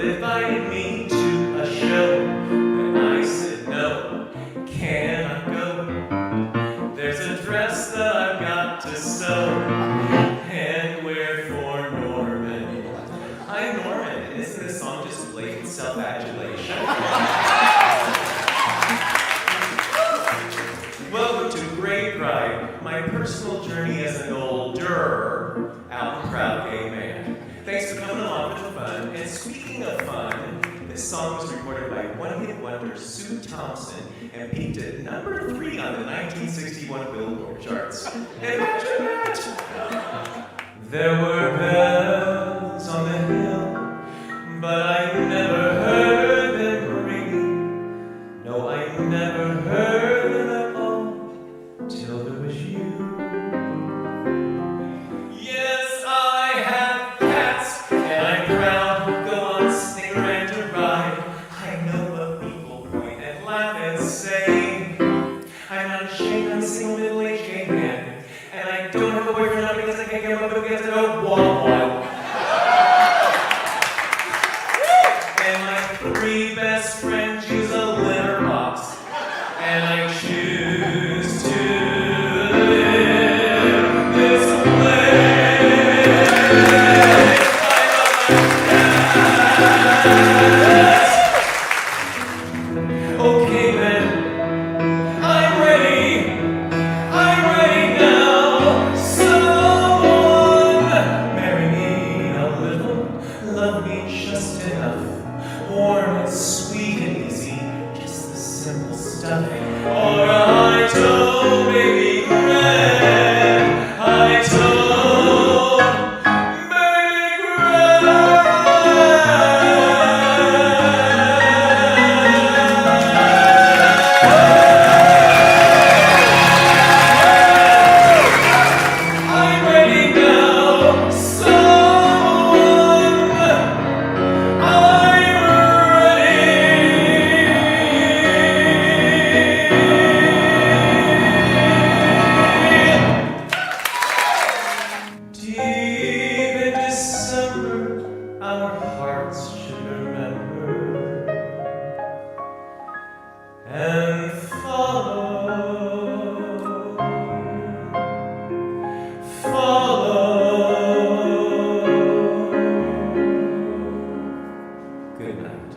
invited me to a show, and I said no, cannot go. There's a dress that I've got to sew and wear for Norman. I'm Norman, and isn't this song just blatant self-adulation? Welcome to Great Bride, my personal journey as an older, out and proud gay man. Thanks for coming along for the fun. And speaking of fun, this song was recorded by one-hit wonder Sue Thompson and peaked at number 3 on the 1961 Billboard charts. Imagine that! There were bells on the hill, but I never heard them ringing. No, I never heard them at all till there was you. Yes, I have cats, and I'm proud. Go on, snicker and to ride. I know what people point and laugh and say. I'm not ashamed, I'm a single middle-aged gay man, and I don't have a boyfriend now because I can't get my book because I don't want one. And my 3 best friends use a litter box, and I choose to live this way. Okay then, I'm ready now. Someone marry me a little, love me just enough, warm and sweet and easy, just the simple stuff. Or I don't make me grand, I don't make me grand. I'm ready now, someone, I'm ready. Deep in December, our hearts should remember and follow. Good night.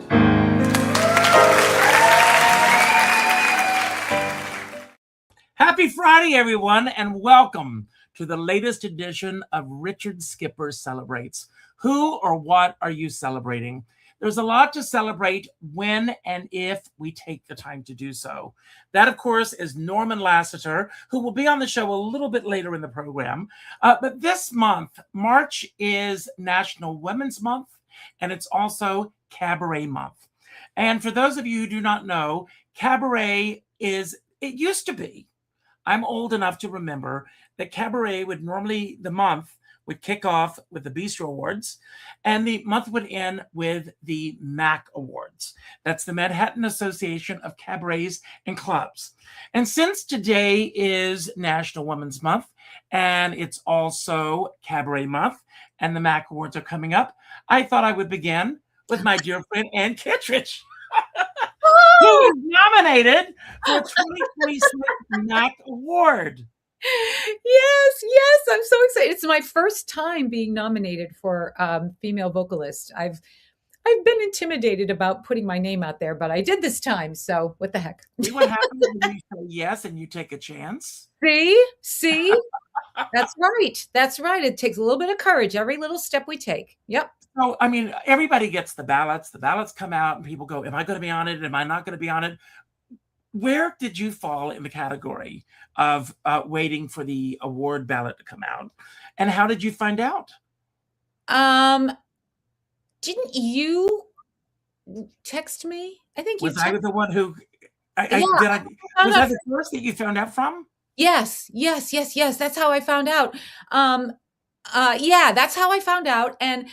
Happy Friday, everyone, and welcome to the latest edition of Richard Skipper Celebrates. Who or what are you celebrating? There's a lot to celebrate when and if we take the time to do so. That, of course, is Norman Lasiter, who will be on the show a little bit later in the program. But this month, March is National Women's Month, and it's also Cabaret Month. And for those of you who do not know, Cabaret it used to be, I'm old enough to remember that Cabaret would normally, the month would kick off with the Bistro Awards, and the month would end with the MAC Awards. That's the Manhattan Association of Cabarets and Clubs. And since today is National Women's Month, and it's also Cabaret Month, and the MAC Awards are coming up, I thought I would begin with my dear friend Ann Kittredge, who is nominated for a 2026 MAC Award. Yes, I'm so excited. It's my first time being nominated for female vocalist. I've been intimidated about putting my name out there, but I did this time. So what the heck? See what happens when you say yes and you take a chance? See? That's right. It takes a little bit of courage every little step we take. Yep. So, I mean, everybody gets the ballots. The ballots come out and people go, am I going to be on it? Am I not going to be on it? Where did you fall in the category of waiting for the award ballot to come out? And how did you find out? Didn't you text me? I think you was I the one who was that the first that you found out from? Yes. That's how I found out. Yeah, that's how I found out. And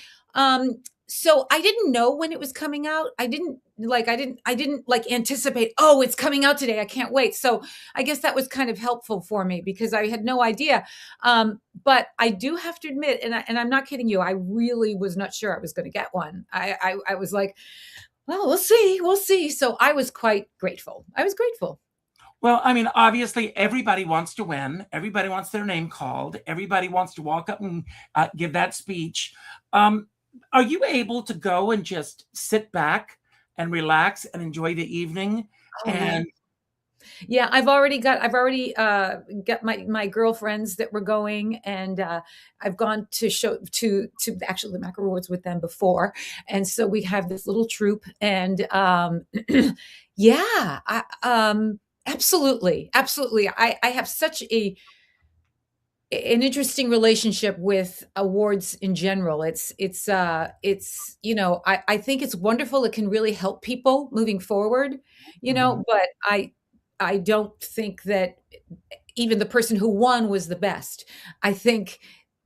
So I didn't know when it was coming out. I didn't like anticipate, oh, it's coming out today. I can't wait. So I guess that was kind of helpful for me because I had no idea. But I do have to admit, and I'm not kidding you, I really was not sure I was going to get one. I was like, well, we'll see. So I was quite grateful. I was grateful. Well, I mean, obviously, everybody wants to win. Everybody wants their name called. Everybody wants to walk up and give that speech. Are you able to go and just sit back and relax and enjoy the evening? Oh yeah. And Yeah, I've already got my girlfriends that were going, and I've gone to show to actually the Macro Awards with them before, and so we have this little troupe, and yeah, absolutely, absolutely. I have such an interesting relationship with awards in general. It's I think it's wonderful. It can really help people moving forward, Mhm. but I don't think that even the person who won was the best. I think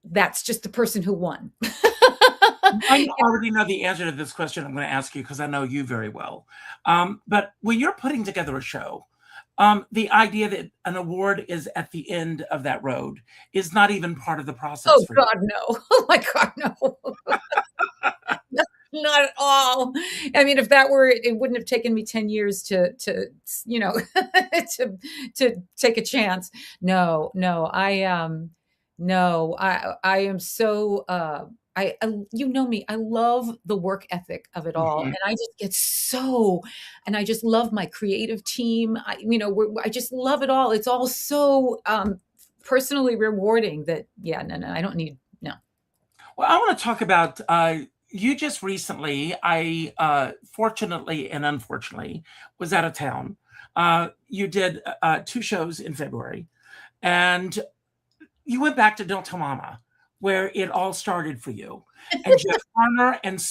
that's just the person who won. I already know the answer to this question I'm going to ask you because I know you very well. But when you're putting together a show, the idea that an award is at the end of that road is not even part of the process Oh for you. God, no. Oh my God, no. Not at all. I mean, if that were it, it wouldn't have taken me 10 years to take a chance. No, no. No, I am so you know me. I love the work ethic of it all. Mhm. And I just get so and I just love my creative team. I just love it all. It's all so personally rewarding that yeah, no, I don't need no. Well, I want to talk about you just recently. I fortunately and unfortunately was out of town. You did 2 shows in February, and you went back to Don't Tell Mama, where it all started for you. And Jeff Garner and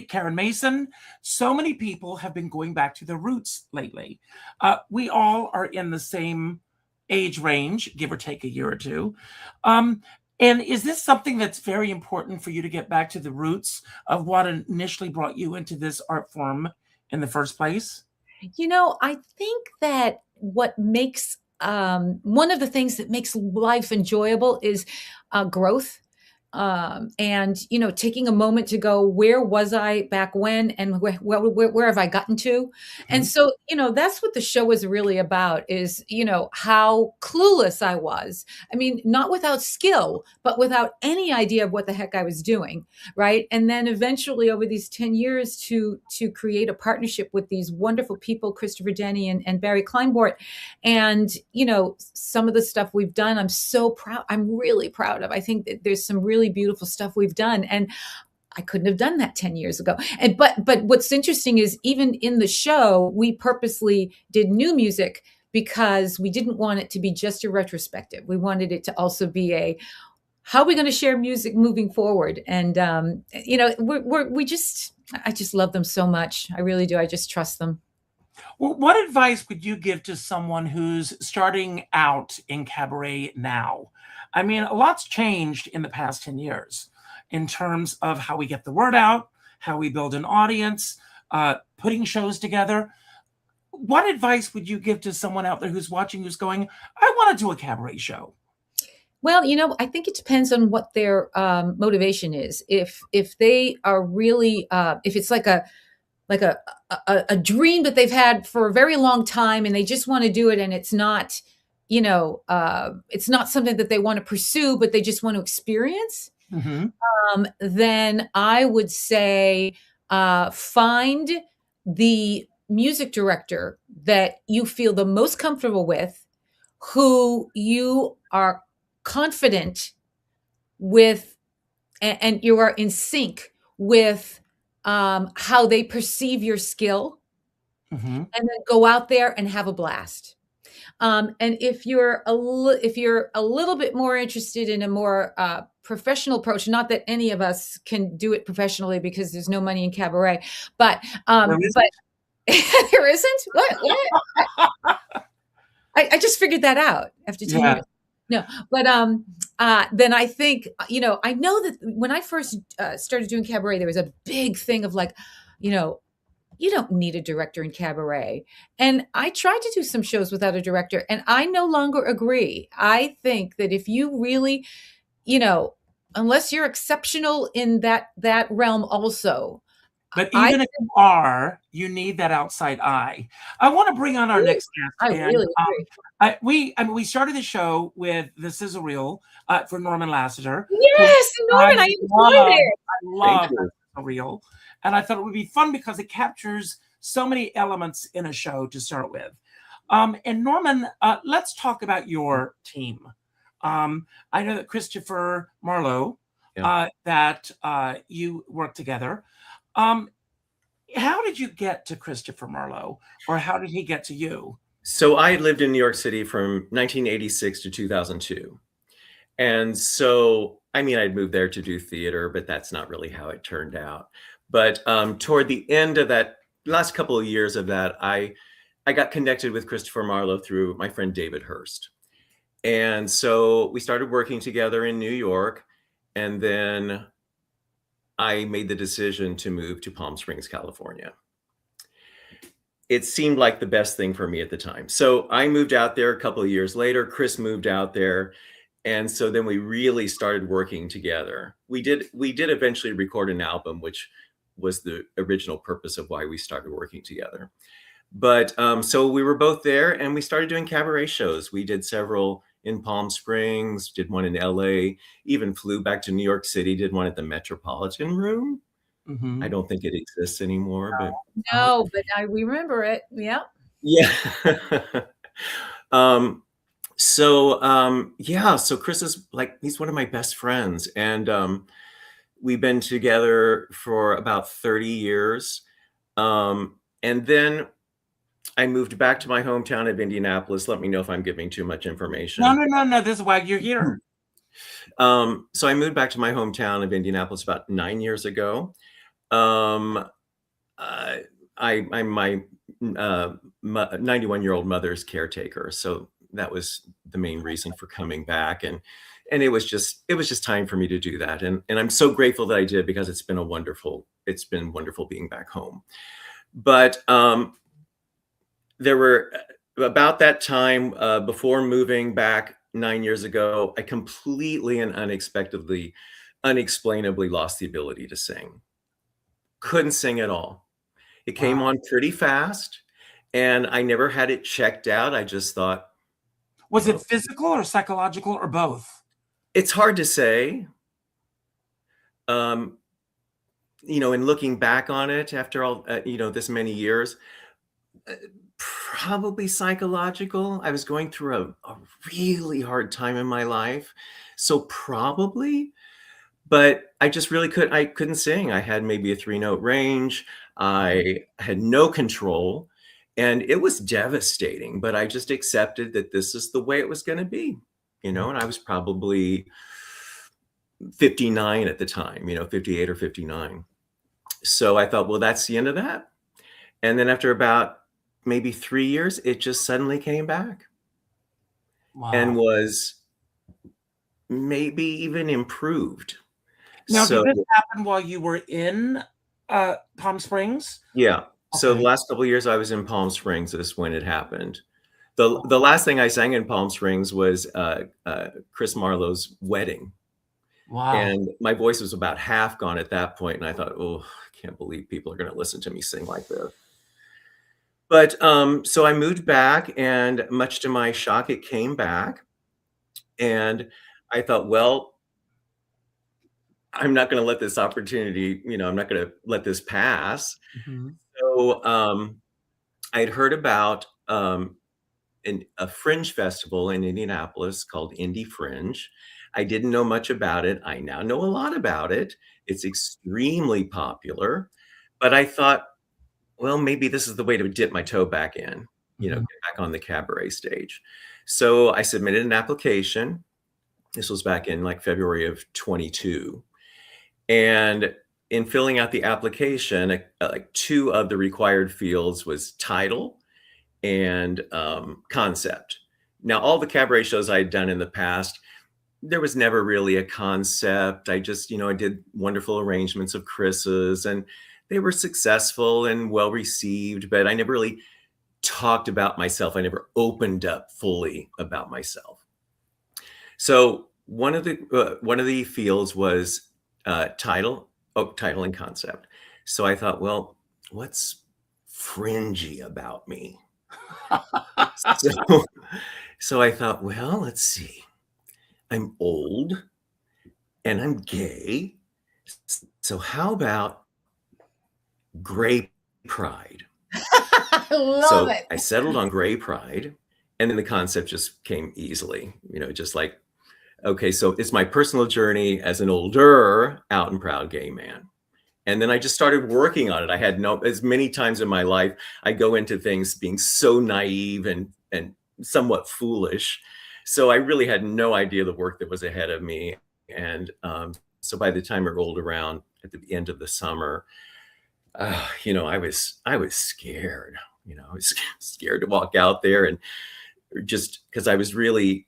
Karen Mason, so many people have been going back to their roots lately. We all are in the same age range, give or take a year or two. And is this something that's very important for you to get back to the roots of what initially brought you into this art form in the first place? I think that what makes one of the things that makes life enjoyable is growth. And taking a moment to go, where was I back when, and where have I gotten to? And Mhm. so, that's what the show was really about is, how clueless I was. I mean, not without skill, but without any idea of what the heck I was doing. Right. And then eventually over these 10 years to create a partnership with these wonderful people, Christopher Denny and Barry Kleinbort. And, some of the stuff we've done, I'm so proud. I'm really proud of. I think that there's some really beautiful stuff we've done. And I couldn't have done that 10 years ago. And but what's interesting is even in the show, we purposely did new music because we didn't want it to be just a retrospective. We wanted it to also be how are we going to share music moving forward? And I just love them so much. I really do. I just trust them. Well, what advice would you give to someone who's starting out in cabaret now? I mean, a lot's changed in the past 10 years in terms of how we get the word out, how we build an audience, putting shows together. What advice would you give to someone out there who's watching, who's going, I want to do a cabaret show? Well, I think it depends on what their motivation is. If they are really, if it's like a dream that they've had for a very long time and they just want to do it, and it's not something that they want to pursue, but they just want to experience, Mm-hmm. then I would say find the music director that you feel the most comfortable with, who you are confident with, and you are in sync with how they perceive your skill, Mm-hmm. and then go out there and have a blast. And if you're a little bit more interested in a more professional approach, not that any of us can do it professionally because there's no money in cabaret, but There is. but there isn't. What? I just figured that out after 10 Yeah. years. No, but then I think, I know that when I first started doing cabaret, there was a big thing of like, you know, you don't need a director in cabaret. And I tried to do some shows without a director, and I no longer agree. I think that if you really, you know, unless you're exceptional in that realm also, But I even if you are, you need that outside eye. I want to bring on our next I guest, and really agree. we started the show with the sizzle reel for Norman Lasiter, who Yes, I Norman, I enjoyed it. love Thank that you. sizzle reel, and I thought it would be fun because it captures so many elements in a show to start with. And Norman, let's talk about your team. I know that Christopher Marlowe, that you work together. How did you get to Christopher Marlowe, or how did he get to you? So I lived in New York City from 1986 to 2002. And so, I mean, I'd moved there to do theater, but that's not really how it turned out. But toward the end of that last couple of years of that, I got connected with Christopher Marlowe through my friend David Hurst. And so we started working together in New York. And then I made the decision to move to Palm Springs, California. It seemed like the best thing for me at the time. So I moved out there a couple of years later. Chris moved out there. And so then we really started working together. We did eventually record an album, which was the original purpose of why we started working together. But so we were both there, and we started doing cabaret shows. We did several in Palm Springs, did one in LA, even flew back to New York City, did one at the Metropolitan Room. Mm-hmm. I don't think it exists anymore, but No, but we remember it. Yeah. yeah. So Chris is like, he's one of my best friends, and we've been together for about 30 years. And then I moved back to my hometown of Indianapolis. Let me know if I'm giving too much information. No. This is why you're here. So I moved back to my hometown of Indianapolis about 9 years ago. I'm my 91-year-old mother's caretaker, so that was the main reason for coming back, and it was just time for me to do that, and I'm so grateful that I did, because it's been wonderful being back home. But there were about that time before moving back 9 years ago, I completely and unexplainably lost the ability to sing. Couldn't sing at all. It came on pretty fast, and I never had it checked out. I just thought, was it physical or psychological or both? It's hard to say. In looking back on it after all, this many years, probably psychological. I was going through a really hard time in my life, so probably. But I just really couldn't sing. I had maybe a 3-note range. I had no control, and it was devastating, but I just accepted that this is the way it was going to be, and I was probably 59 at the time, 58 or 59. So I thought, well, that's the end of that. And then after about maybe 3 years, it just suddenly came back. Wow. And was maybe even improved. Now, did this happen while you were in Palm Springs? Yeah. So the last couple of years I was in Palm Springs is when it happened. The last thing I sang in Palm Springs was Chris Marlowe's wedding. Wow. And my voice was about half gone at that point, and I thought, oh, I can't believe people are going to listen to me sing like this. But so I moved back, and much to my shock, it came back. And I thought, well, I'm not going to let this opportunity, I'm not going to let this pass. Mm-hmm. So I'd heard about a fringe festival in Indianapolis called IndyFringe. I didn't know much about it. I now know a lot about it. It's extremely popular. But I thought, well, maybe this is the way to dip my toe back in, get back on the cabaret stage. So I submitted an application. This was back in like February of 22. And in filling out the application, like 2 of the required fields was title and concept. Now, all the cabaret shows I had done in the past, there was never really a concept. I just, I did wonderful arrangements of Chris's, and they were successful and well received, but I never really talked about myself. I never opened up fully about myself. So one of the fields was title and concept. So I thought, well, what's fringy about me? So I thought, well, let's see. I'm old and I'm gay. So how about gray pride? I love it. I settled on gray pride, and then the concept just came easily, just like, okay, so it's my personal journey as an older out and proud gay man. And then I just started working on it. I had as many times in my life, I go into things being so naive and somewhat foolish. So I really had no idea the work that was ahead of me. And so by the time it rolled around at the end of the summer, I was scared. I was scared to walk out there, and just because I really,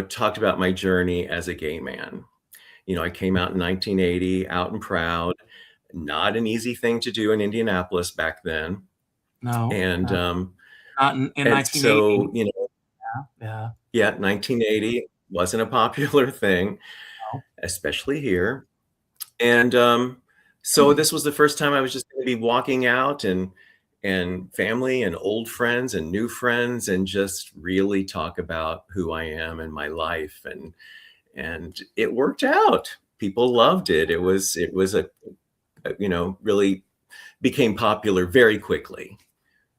talked about my journey as a gay man. I came out in 1980, out and proud. Not an easy thing to do in Indianapolis back then. No. And not in 1980. So, yeah, 1980 wasn't a popular thing, no. Especially here. And so this was the first time I was just going to be walking out and family and old friends and new friends, and just really talk about who I am and my life. And it worked out. People loved it. It was really became popular very quickly.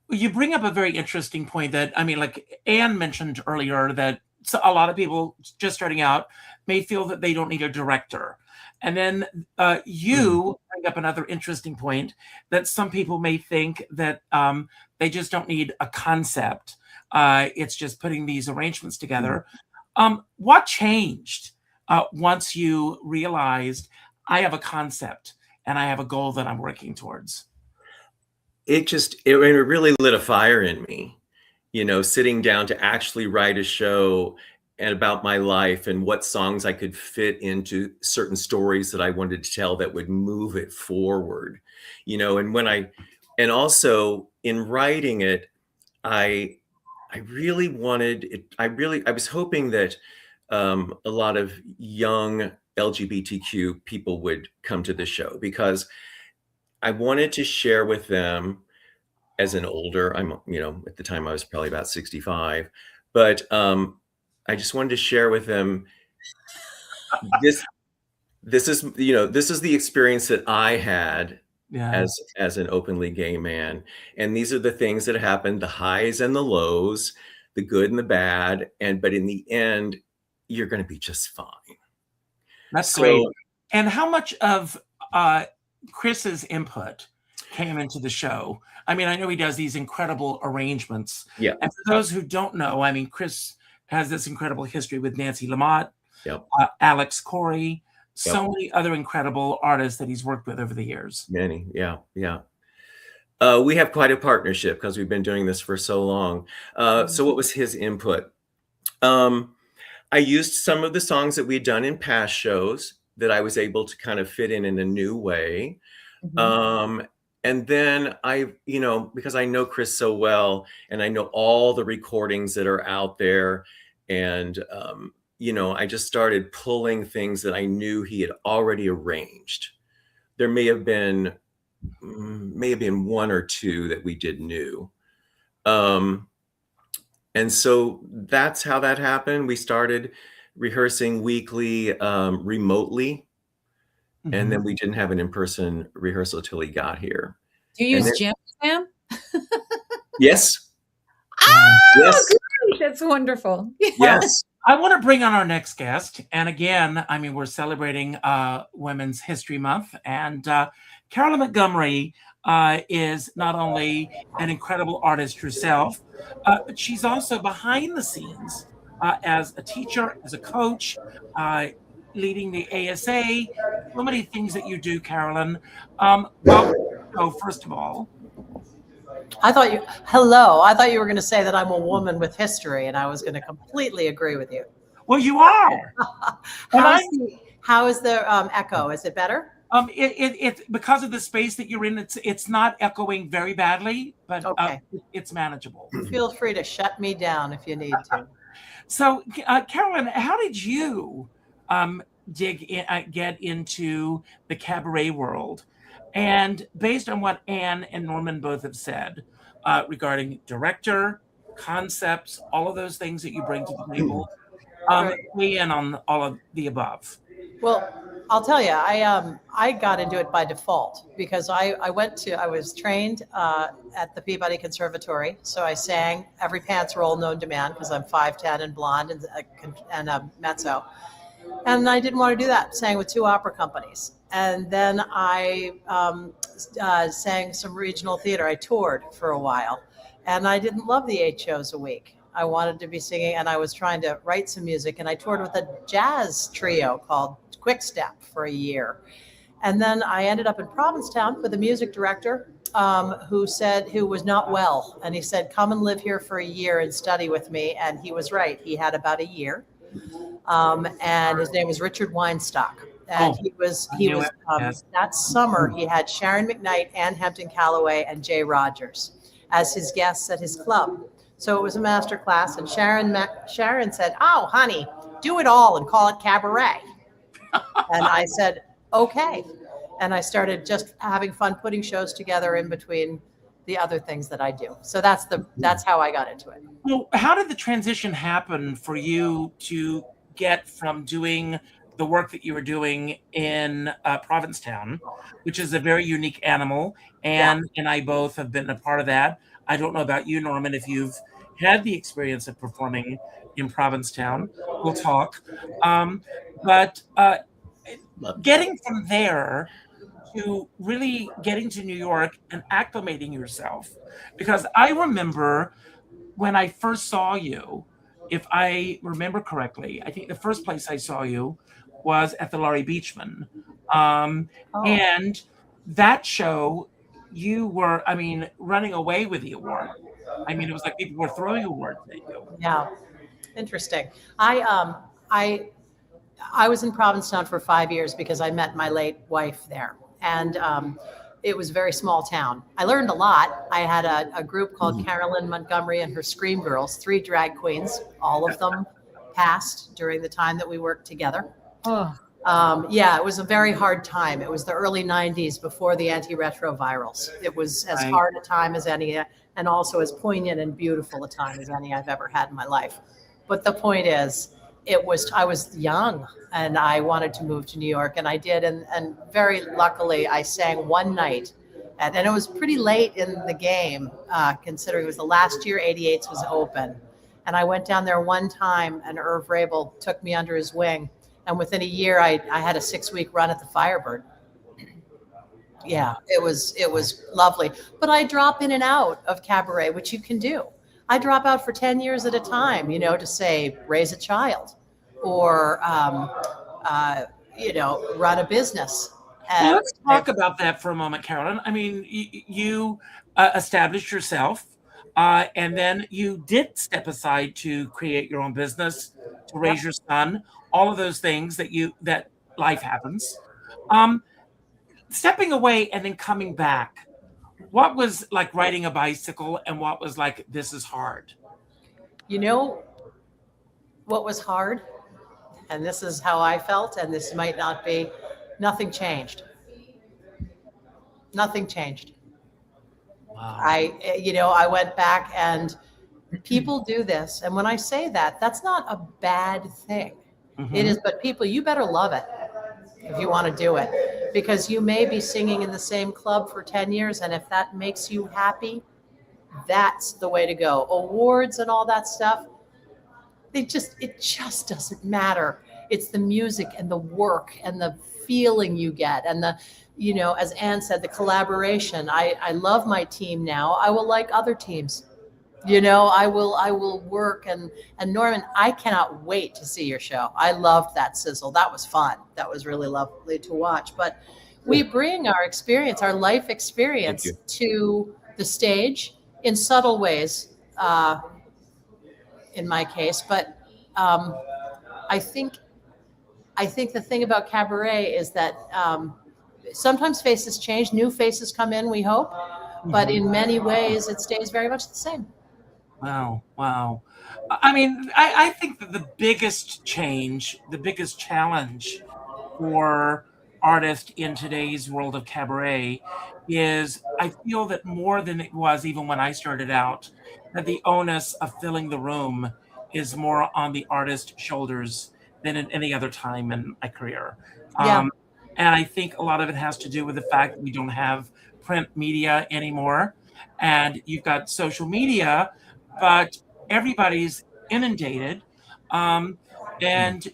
Well, you bring up a very interesting point that, like Anne mentioned earlier, that a lot of people just starting out may feel that they don't need a director. And then you bring up another interesting point that some people may think that they just don't need a concept. It's just putting these arrangements together. What changed once you realized I have a concept and I have a goal that I'm working towards? It really lit a fire in me, sitting down to actually write a show and about my life and what songs I could fit into certain stories that I wanted to tell that would move it forward, and also in writing it, I really wanted it. I was hoping that a lot of young LGBTQ people would come to the show, because I wanted to share with them as an older, at the time I was probably about 65, but I just wanted to share with them this is the experience that I had as an openly gay man. And these are the things that happened, the highs and the lows, the good and the bad. But in the end, you're going to be just fine. That's great. And how much of Chris's input came into the show? I know he does these incredible arrangements. Yeah. And for those who don't know, Chris has this incredible history with Nancy Lamott, Alex Corey, so many other incredible artists that he's worked with over the years. Many, yeah. We have quite a partnership because we've been doing this for so long. So what was his input? I used some of the songs that we'd done in past shows that I was able to kind of fit in a new way. And then because I know Chris so well, and I know all the recordings that are out there, and I just started pulling things that I knew he had already arranged. There may have been one or two that we did new. And so that's how that happened. We started rehearsing weekly, remotely. And then we didn't have an in-person rehearsal till he got here. Do you use Jam? Yes. Yes. Great. That's wonderful. Yes. I want to bring on our next guest. And again, we're celebrating Women's History Month. And Carolyn Montgomery is not only an incredible artist herself, but she's also behind the scenes as a teacher, as a coach, leading the ASA, so many things that you do, Carolyn. Well, first of all. I thought you were going to say that I'm a woman with history, and I was going to completely agree with you. Well, you are. How is the echo? Is it better? It because of the space that you're in, it's not echoing very badly, but okay. It's manageable. Feel free to shut me down if you need to. So, Carolyn, how did you get into the cabaret world? And based on what Anne and Norman both have said regarding director, concepts, all of those things that you bring to the table, weigh in on all of the above. Well, I'll tell you, I got into it by default because I was trained at the Peabody Conservatory. So I sang every pants role known to man because I'm 5'10" and blonde and a mezzo. And I didn't want to do that. Sang with 2 opera companies. And then I sang some regional theater. I toured for a while. And I didn't love the 8 shows a week. I wanted to be singing, and I was trying to write some music. And I toured with a jazz trio called Quick Step for a year. And then I ended up in Provincetown with a music director who was not well. And he said, come and live here for a year and study with me. And he was right. He had about a year. And his name was Richard Weinstock. And that summer he had Sharon McKnight, Ann Hampton Calloway, and Jay Rogers as his guests at his club. So it was a master class. And Sharon said, oh, honey, do it all and call it Cabaret. And I said, okay. And I started just having fun putting shows together in between the other things that I do. So that's how I got into it. Well, how did the transition happen for you to get from doing the work that you were doing in Provincetown, which is a very unique animal, and I both have been a part of that. I don't know about you, Norman, if you've had the experience of performing in Provincetown. We'll talk. But getting from there to really getting to New York and acclimating yourself, because I remember when I first saw you, if I remember correctly, I think the first place I saw you was at the Laurie Beachman. And that show, you were, running away with the award. It was like people were throwing awards at you. Yeah, interesting. I was in Provincetown for 5 years because I met my late wife there. And it was a very small town. I learned a lot. I had a group called Carolyn Montgomery and her Scream Girls, 3 drag queens. All of them passed during the time that we worked together. It was a very hard time. It was the early 90s before the antiretrovirals. It was as hard a time as any, and also as poignant and beautiful a time as any I've ever had in my life. But the point is, I was young and I wanted to move to New York, and I did. And very luckily I sang one night, and it was pretty late in the game, considering it was the last year 88's was open. And I went down there one time, and Irv Rabel took me under his wing. And within a year, I had a 6-week run at the Firebird. Yeah, it was lovely. But I drop in and out of Cabaret, which you can do. I drop out for 10 years at a time, to say, raise a child or, run a business. Well, let's talk about that for a moment, Carolyn. You established yourself, and then you did step aside to create your own business, to raise your son, all of those things that life happens. Stepping away and then coming back, what was like riding a bicycle, and what was like, this is hard? What was hard, and this is how I felt, and this might not be, nothing changed. Nothing changed. Wow. I went back, and people do this. And when I say that, that's not a bad thing. Mm-hmm. It is, but people, you better love it if you want to do it, because you may be singing in the same club for 10 years. And if that makes you happy, that's the way to go. Awards and all that stuff, it just doesn't matter. It's the music and the work and the feeling you get, and the, as Anne said, the collaboration. I love my team now. I will like other teams. I will work, and Norman, I cannot wait to see your show. I loved that sizzle. That was fun. That was really lovely to watch. But we bring our experience, our life experience, to the stage in subtle ways, in my case. But I think the thing about Cabaret is that sometimes faces change, new faces come in, we hope, but in many ways it stays very much the same. Wow. Wow. I mean, I think that the biggest change, the biggest challenge for artists in today's world of cabaret is I feel that more than it was even when I started out, that the onus of filling the room is more on the artist's shoulders than at any other time in my career. Yeah. And I think a lot of it has to do with the fact that we don't have print media anymore. And you've got social media, but everybody's inundated. And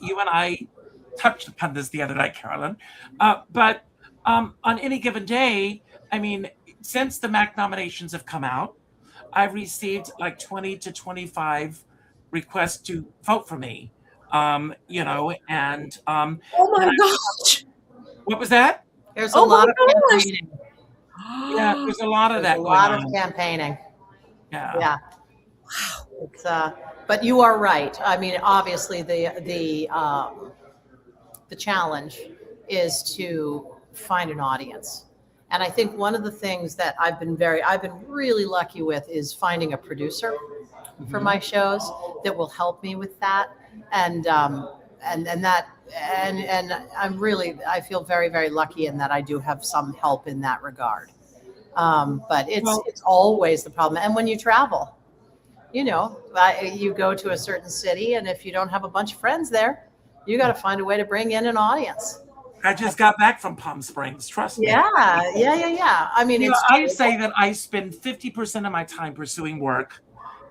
you and I touched upon this the other night, Carolyn. But on any given day, I mean, since the MAC nominations have come out, I've received like 20 to 25 requests to vote for me. You know, and Oh my gosh. what was that? There's a Oh my lot of gosh. campaigning. Yeah, there's a lot of There's that a going lot on. of campaigning. Yeah. Yeah. It's, but you are right. I mean, obviously, the challenge is to find an audience, and I think one of the things that I've been really lucky with is finding a producer for my shows that will help me with that, and I feel very, very lucky in that I do have some help in that regard. But it's always the problem, and when you travel. You know, you go to a certain city, and if you don't have a bunch of friends there, you got to find a way to bring in an audience. I just got back from Palm Springs. Trust me. Yeah. I mean, You know, I say that I spend 50% of my time pursuing work,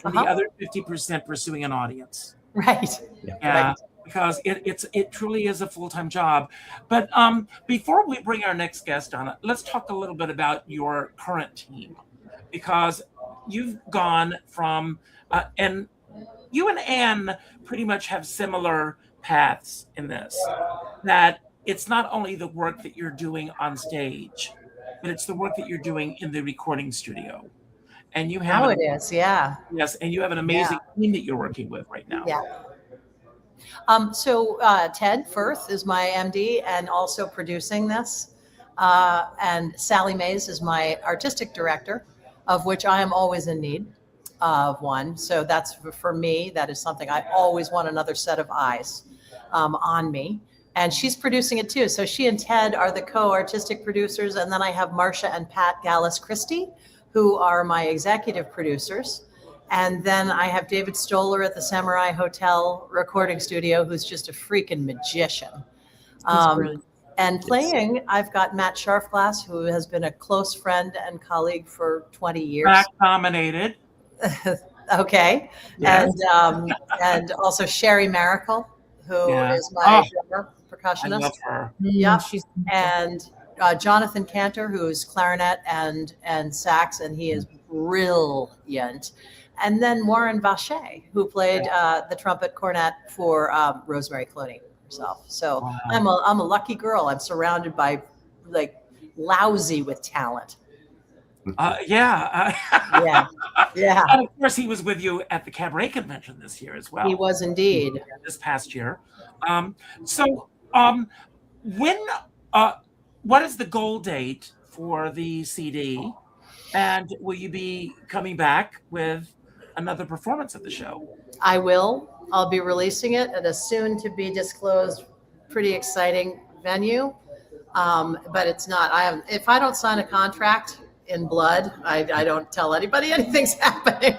and the other 50% pursuing an audience. Right. Yeah. Right. Because it truly is a full-time job. But before we bring our next guest on, let's talk a little bit about your current team, because you've gone from and you and Anne pretty much have similar paths in this, that it's not only the work that you're doing on stage, but it's the work that you're doing in the recording studio. And you have it is, yeah. Yes, and you have an amazing team that you're working with right now. Yeah. So Ted Firth is my MD and also producing this. And Sally Mays is my artistic director, of which I am always in need of one. So that's for me, that is something I always want, another set of eyes on me. And she's producing it too. So she and Ted are the co-artistic producers. And then I have Marcia and Pat Gallus Christie, who are my executive producers. And then I have David Stoller at the Samurai Hotel recording studio, who's just a freaking magician. And playing, I've got Matt Sharfglass, who has been a close friend and colleague for 20 years. MAC nominated. Okay. Yes. And also Sherry Maracle, who is my drummer, percussionist. I love her. Yeah. And Jonathan Cantor, who's clarinet and sax, and he is brilliant. And then Warren Vacher, who played the trumpet cornet for Rosemary Clooney herself. So wow. I'm a lucky girl. I'm surrounded by like lousy with talent. Yeah. And of course, he was with you at the Cabaret convention this year as well. He was indeed. This past year. What is the goal date for the CD? And will you be coming back with another performance of the show? I will. I'll be releasing it at a soon to be disclosed, pretty exciting venue. But it's not. If I don't sign a contract in blood, I don't tell anybody anything's happening.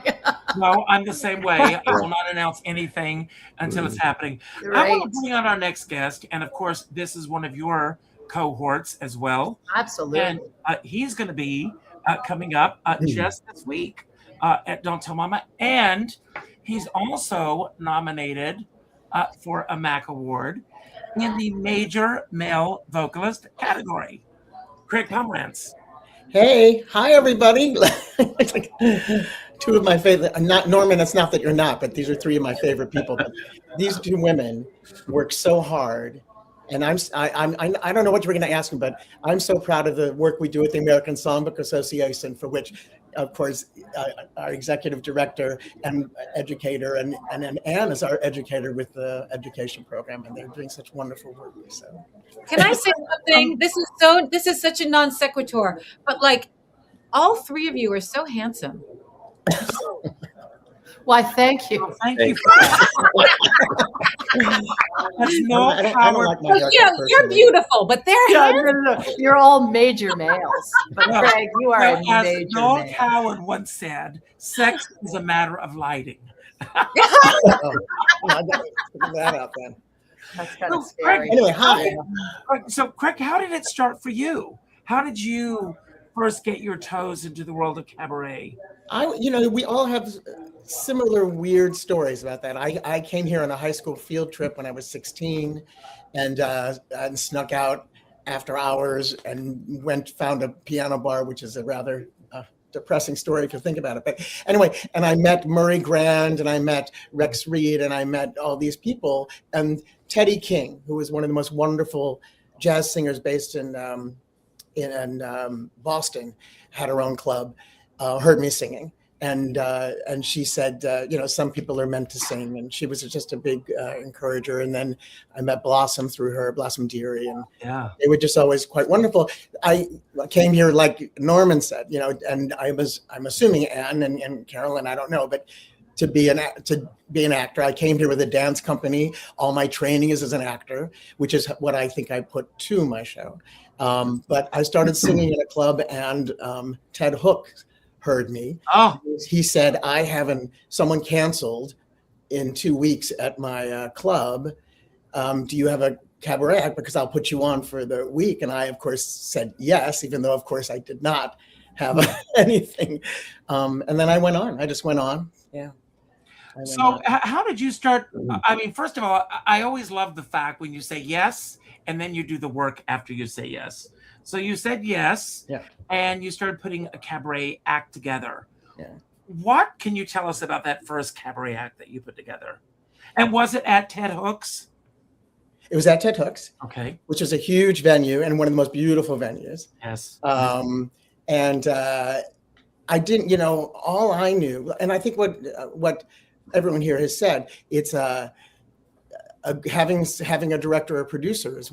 No, I'm the same way. I will not announce anything until it's happening. Right. I want to bring on our next guest, and of course, this is one of your cohorts as well. Absolutely. And he's going to be coming up just this week at Don't Tell Mama, and he's also nominated for a MAC award in the major male vocalist category. Craig Pomerantz. Hey, hi everybody. It's like two of my favorite. I'm not Norman. It's not that you're not, but these are three of my favorite people. But these two women work so hard And I don't know what you were going to ask me, but I'm so proud of the work we do with the American Songbook Association, for which, of course, our executive director and educator, and then Anne is our educator with the education program, and they're doing such wonderful work. So, Can I say something? This is such a non sequitur, but like all three of you are so handsome. Why, thank you. Thank you for that. That's no I don't Howard. like my You're beautiful, but they're Yeah, handsome. no. You're all major males. But Craig, you are a As major Noel male. Howard once said, sex is a matter of lighting. I got to figure that out then. That's kind of So, scary. Anyway, hi. So, Craig, how did it start for you? How did you first get your toes into the world of cabaret? We all have similar weird stories about that. I came here on a high school field trip when I was 16, and snuck out after hours and found a piano bar, which is a rather depressing story if you think about it. But anyway, and I met Murray Grand, and I met Rex Reed, and I met all these people, and Teddy King, who was one of the most wonderful jazz singers based in Boston, had her own club, heard me singing. And she said, some people are meant to sing. And she was just a big encourager. And then I met Blossom through her, Blossom Deary. And they were just always quite wonderful. I came here, like Norman said, and I'm assuming Anne and Carolyn, I don't know, but to be an actor, I came here with a dance company. All my training is as an actor, which is what I think I put to my show. But I started singing in a club, and Ted Hook heard me. Oh, He said, someone canceled in 2 weeks at my club. Do you have a cabaret act? Because I'll put you on for the week. And I, of course, said yes, even though, of course, I did not have anything. And then I just went on. Yeah. So how did you start? I mean, first of all, I always love the fact when you say yes, and then you do the work after you say yes. So you said yes, and you started putting a cabaret act together. Yeah. What can you tell us about that first cabaret act that you put together? And was it at Ted Hook's? It was at Ted Hook's, Okay. which is a huge venue and one of the most beautiful venues. Yes. And I didn't, all I knew, and I think what everyone here has said, it's having a director or producer is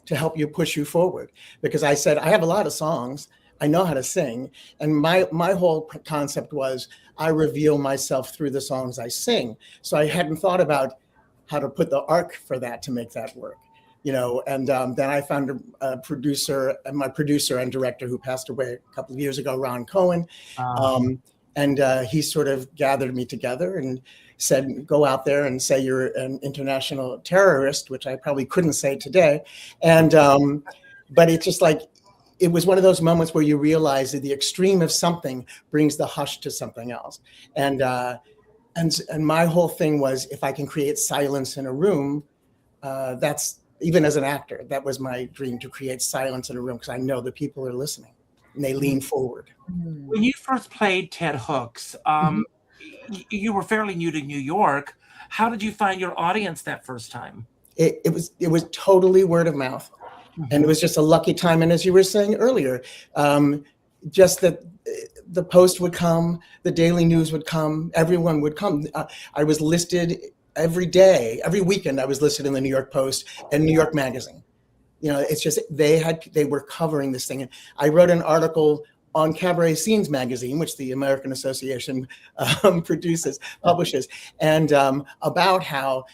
to help you push you forward. Because I said, I have a lot of songs, I know how to sing. And my whole concept was I reveal myself through the songs I sing. So I hadn't thought about how to put the arc for that to make that work. And then I found a producer, and my producer and director who passed away a couple of years ago, Ron Cohen. And he sort of gathered me together and said, go out there and say you're an international terrorist, which I probably couldn't say today. And, but it's just like, it was one of those moments where you realize that the extreme of something brings the hush to something else. And my whole thing was, if I can create silence in a room, that's, even as an actor, that was my dream, to create silence in a room, because I know the people are listening and they lean forward. When you first played Ted Hook's, you were fairly new to New York. How did you find your audience that first time? It was totally word of mouth. And it was just a lucky time. And as you were saying earlier, just that the Post would come, the Daily News would come, everyone would come. I was listed every day, every weekend I was listed in the New York Post and New York Magazine. It's just, they were covering this thing. And I wrote an article on Cabaret Scenes magazine, which the American Association publishes, and about how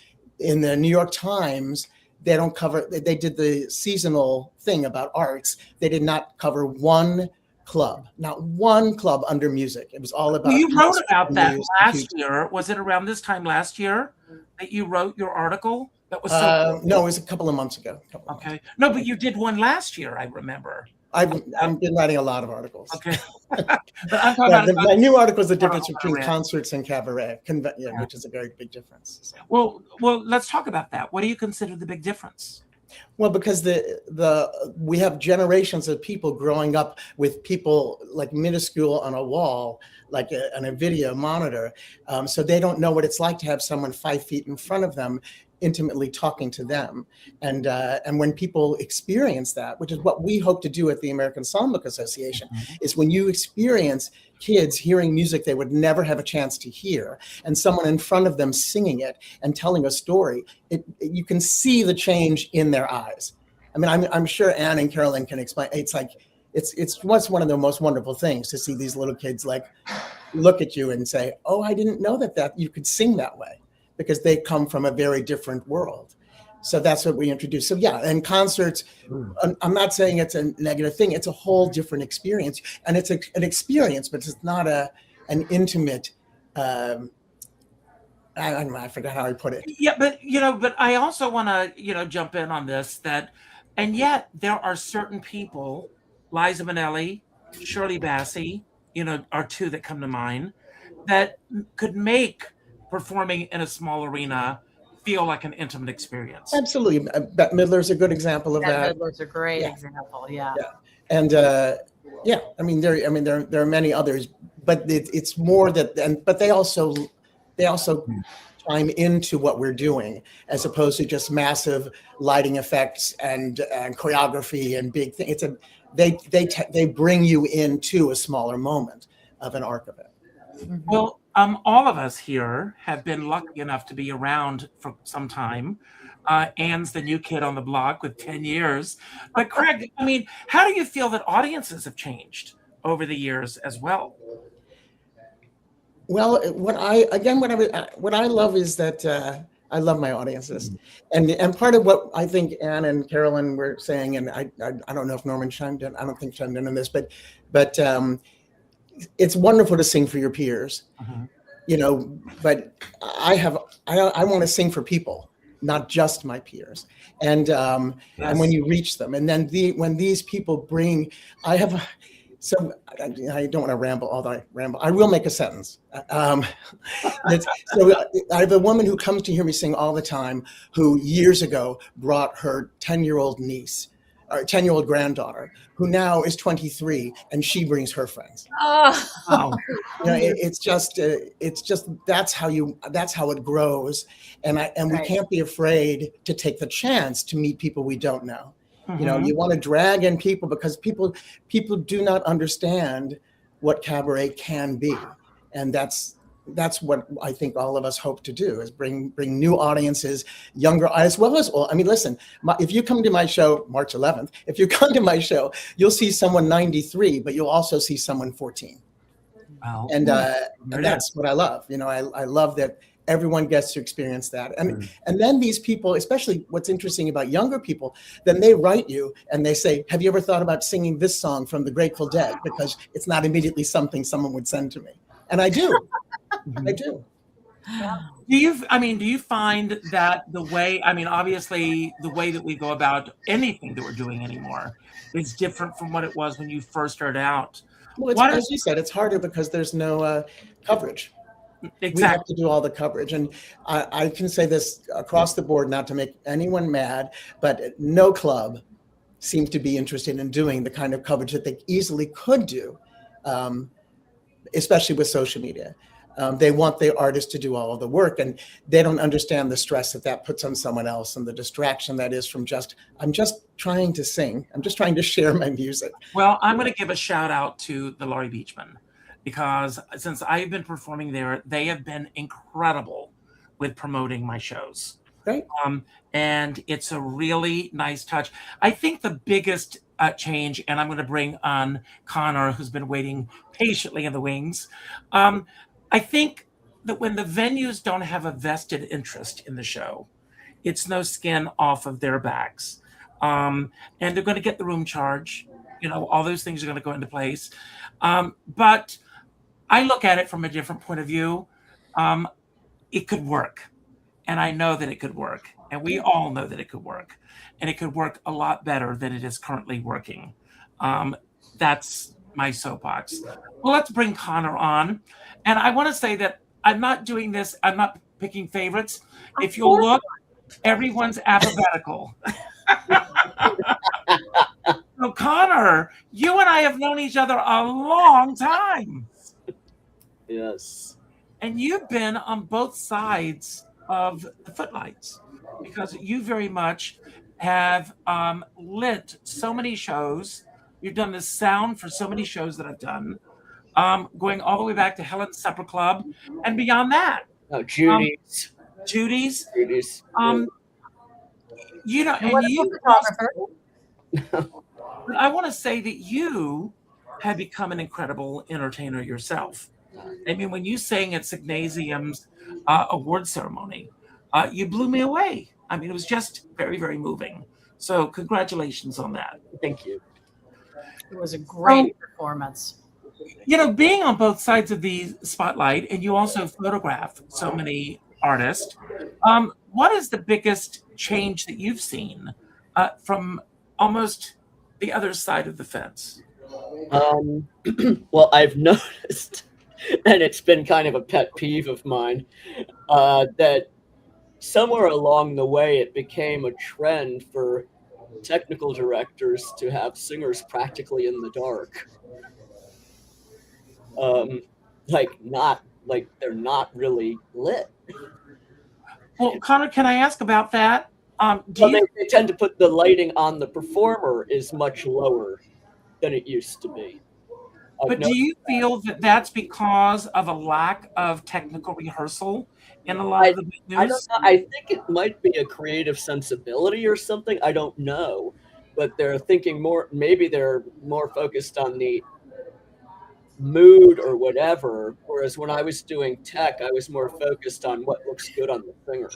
in the New York Times, they did the seasonal thing about arts. They did not cover not one club under music. It was all about. You wrote about that last year. Was it around this time last year that you wrote your article? That was no, it was a couple of months ago. Okay. No, but you did one last year, I remember. I've been writing a lot of articles. Okay. But I'm talking about my new article is the difference between concerts and cabaret, which is a very big difference. So. Well, let's talk about that. What do you consider the big difference? Well, because we have generations of people growing up with people like minuscule on a wall, like on a video monitor. So they don't know what it's like to have someone 5 feet in front of them intimately talking to them. And when people experience that, which is what we hope to do at the American Songbook Association, is when you experience kids hearing music they would never have a chance to hear, and someone in front of them singing it and telling a story, you can see the change in their eyes. I mean, I'm sure Anne and Carolyn can explain. It's like, it's one of the most wonderful things to see these little kids like look at you and say, oh, I didn't know that you could sing that way, because they come from a very different world. So that's what we introduce. So yeah, and concerts, I'm not saying it's a negative thing. It's a whole different experience. And it's an experience, but it's not an intimate, I don't know, I forgot how I put it. Yeah, but I also want to, jump in on this, and yet there are certain people, Liza Minnelli, Shirley Bassey, are two that come to mind, that could make performing in a small arena feel like an intimate experience. Absolutely. Bette Midler's a good example of that. Bette Midler's a great example. Yeah. And I mean, there are many others, but it's more that, but they also chime into what we're doing, as opposed to just massive lighting effects and choreography and big things. They bring you into a smaller moment of an arc of it. Well, all of us here have been lucky enough to be around for some time. Anne's the new kid on the block with 10 years. But Craig, I mean, how do you feel that audiences have changed over the years as well? Well, what I love is that I love my audiences, and part of what I think Anne and Carolyn were saying, and I don't know if Norman chimed in. I don't think chimed in on this, but it's wonderful to sing for your peers, but I want to sing for people, not just my peers. And and when you reach them, and then when these people bring, so I don't want to ramble, although I ramble. I will make a sentence. So I have a woman who comes to hear me sing all the time, who years ago brought her 10-year-old niece, or 10-year-old granddaughter, who now is 23, and she brings her friends. Oh, It's just that's how it grows, and we can't be afraid to take the chance to meet people we don't know. You want to drag in people, because people do not understand what cabaret can be, and that's what I think all of us hope to do, is bring new audiences, younger, as well as all. I mean, listen, if you come to my show March 11th, if you come to my show, you'll see someone 93, but you'll also see someone 14. Wow. And that's what I love. I love that everyone gets to experience that. And then these people, especially what's interesting about younger people, then they write you and they say, have you ever thought about singing this song from the Grateful Dead? Because it's not immediately something someone would send to me. And I do. I do. Do you find that obviously the way that we go about anything that we're doing anymore is different from what it was when you first started out? Well, as you said, it's harder because there's no coverage. Exactly. We have to do all the coverage. And I can say this across the board, not to make anyone mad, but no club seems to be interested in doing the kind of coverage that they easily could do, especially with social media. They want the artist to do all of the work, and they don't understand the stress that puts on someone else, and the distraction that is from I'm just trying to sing. I'm just trying to share my music. Well, I'm going to give a shout out to the Laurie Beachman, because since I've been performing there, they have been incredible with promoting my shows. Great. And it's a really nice touch. I think the biggest change, and I'm going to bring on Connor, who's been waiting patiently in the wings. I think that when the venues don't have a vested interest in the show, it's no skin off of their backs. And they're going to get the room charge. All those things are going to go into place. But I look at it from a different point of view. It could work. And I know that it could work. And we all know that it could work. And it could work a lot better than it is currently working. That's my soapbox. Well, let's bring Connor on. And I want to say that I'm not doing this. I'm not picking favorites. If you'll look, everyone's alphabetical. So Connor, you and I have known each other a long time. Yes. And you've been on both sides of the footlights. because you very much have lit so many shows. You've done the sound for so many shows that I've done, going all the way back to Helen's Supper Club and beyond that. Oh, Um, Judy's. Judy's. Judy's. You know, And and wonderful you photographer. but I want to say that you have become an incredible entertainer yourself. I mean, when you sang at Signasium's award ceremony, you blew me away. I mean, it was just very, very moving. So congratulations on that. Thank you. It was a great performance. You know, being on both sides of the spotlight, and you also photograph so many artists, what is the biggest change that you've seen from almost the other side of the fence? Well, I've noticed, and it's been kind of a pet peeve of mine, that somewhere along the way it became a trend for technical directors to have singers practically in the dark. Like they're not really lit. Well, Connor, can I ask about that? They tend to put the lighting on the performer is much lower than it used to be. But do you feel that that's because of a lack of technical rehearsal in a lot of the venues? I don't know. I think it might be a creative sensibility or something. I don't know. But they're thinking more, maybe they're more focused on the mood or whatever. Whereas when I was doing tech, I was more focused on what looks good on the singer.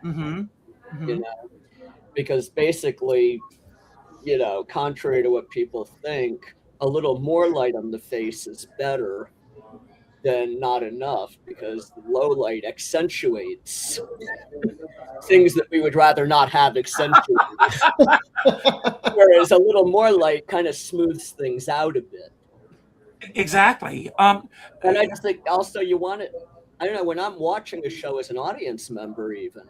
Mm-hmm. Mm-hmm. You know, because basically, you know, contrary to what people think, a little more light on the face is better than not enough, because low light accentuates things that we would rather not have accentuated. Whereas a little more light kind of smooths things out a bit. Exactly. And I just think also you want it, I don't know, when I'm watching a show as an audience member even,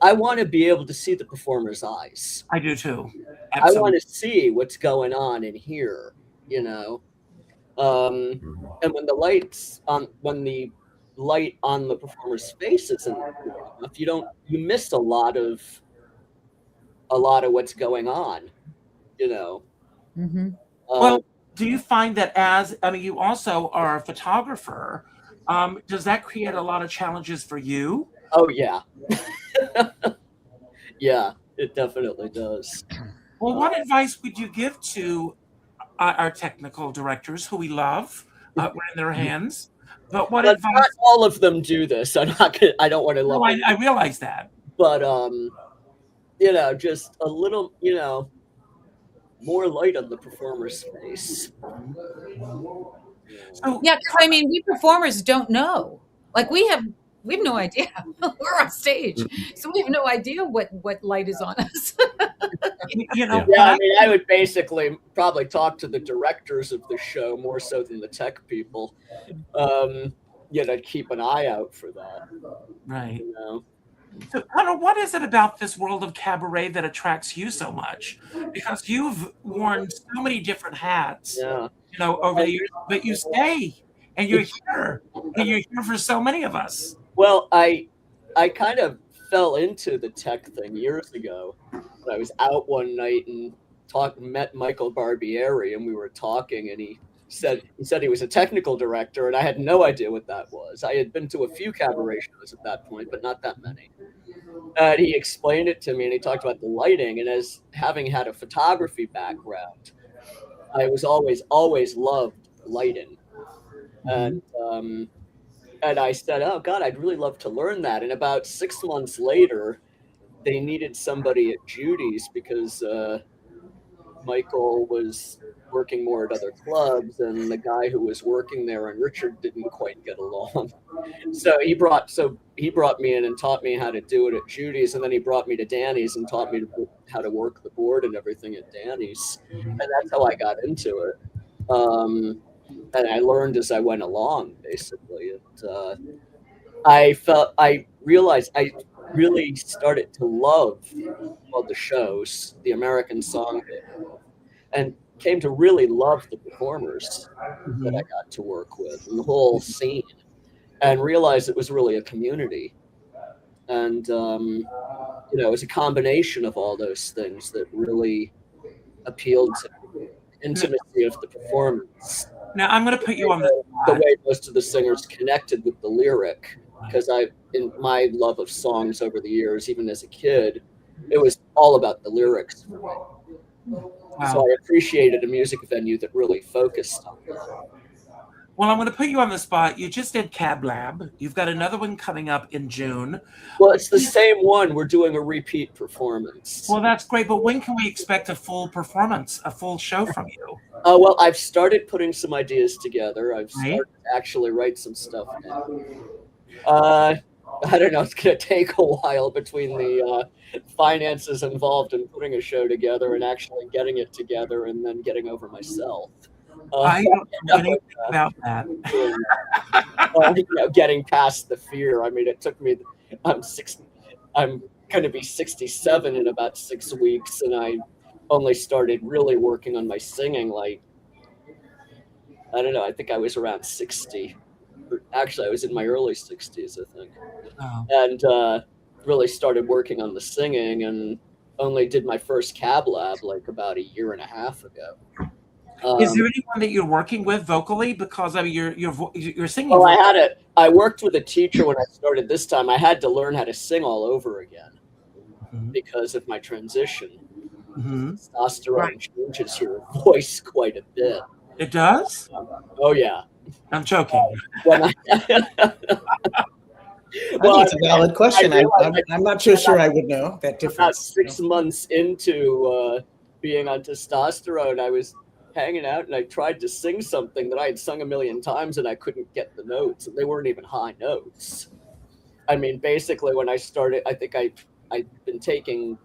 I want to be able to see the performer's eyes. I do too. Absolutely. I want to see what's going on in here, you know. And when the light on the performer's face isn't enough, you miss a lot of what's going on, you know. Mm-hmm. Well, do you find that you also are a photographer, does that create a lot of challenges for you? Oh yeah. Yeah, it definitely does. Well, what advice would you give to our technical directors, who we love? We're in their hands. But what advice? Not all of them do this. I don't want to love. No, I realize that. But you know, just a little, you know, more light on the performer's face. So, yeah, I mean, we performers don't know. Like we have no idea. We're on stage, so we have no idea what light is on us. You know, yeah, I mean, I would basically probably talk to the directors of the show more so than the tech people. You know, keep an eye out for that. Right. You know? So, Connor, what is it about this world of cabaret that attracts you so much? Because you've worn so many different hats, yeah, you know, over the years, but you stay and you're here, and you're here for so many of us. Well, I kind of fell into the tech thing years ago. I was out one night and met Michael Barbieri, and we were talking, and he said he was a technical director, and I had no idea what that was. I had been to a few cabaret shows at that point, but not that many. And he explained it to me, and he talked about the lighting. And as having had a photography background, I was always loved lighting. And I said, oh God, I'd really love to learn that. And about 6 months later, they needed somebody at Judy's because Michael was working more at other clubs, and the guy who was working there and Richard didn't quite get along. So he brought me in and taught me how to do it at Judy's, and then he brought me to Danny's and taught me how to work the board and everything at Danny's. And that's how I got into it. And I learned as I went along, basically. And I realized I really started to love the shows, the American Song, and came to really love the performers that I got to work with and the whole scene, and realized it was really a community. And it was a combination of all those things that really appealed to the intimacy of the performance. Now I'm going to put you on the way most of the singers connected with the lyric, because in my love of songs over the years, even as a kid, it was all about the lyrics for me. Wow. So I appreciated a music venue that really focused on that. Well, I'm going to put you on the spot. You just did Cab Lab. You've got another one coming up in June. Well, it's the same one. We're doing a repeat performance. Well, that's great. But when can we expect a full performance, a full show from you? Well, I've started putting some ideas together. I've started to actually write some stuff now. I don't know. It's going to take a while between the finances involved in putting a show together and actually getting it together and then getting over myself. I don't know anything about that. Getting past the fear. I mean, it took me. I'm going to be 67 in about 6 weeks, and I only started really working on my singing. Like, I don't know. I think I was around 60. Actually, I was in my early 60s, I think, and really started working on the singing, and only did my first Cab Lab like about a year and a half ago. Is there anyone that you're working with vocally? Because I mean, you're singing. Oh, I worked with a teacher when I started this time. I had to learn how to sing all over again because of my transition. Testosterone changes your voice quite a bit. It does? Oh yeah. I'm joking. Well, it's a valid question. I'm not sure I would know that difference. About 6 months into being on testosterone, I was hanging out and I tried to sing something that I had sung a million times and I couldn't get the notes, and they weren't even high notes. I mean, basically when I started, I think I'd been taking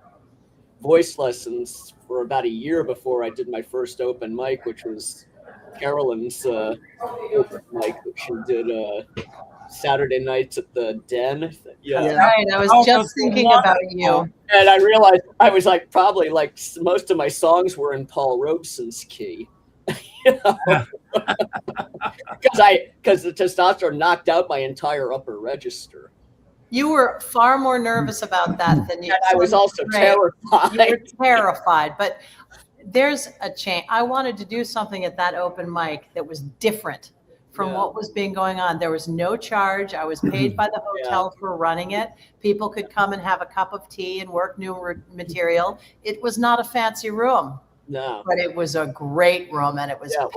voice lessons for about a year before I did my first open mic, which was Carolyn's open mic that she did Saturday nights at the Den. Yeah. Right, I was just thinking about you. And I realized I was like, probably like most of my songs were in Paul Robeson's key. Because the testosterone knocked out my entire upper register. You were far more nervous about that than you. And I was also terrified. You were terrified, but there's a change. I wanted to do something at that open mic that was different from what was being going on. There was no charge. I was paid by the hotel for running it. People could come and have a cup of tea and work new material. It was not a fancy room. No. But it was a great room, and it was packed.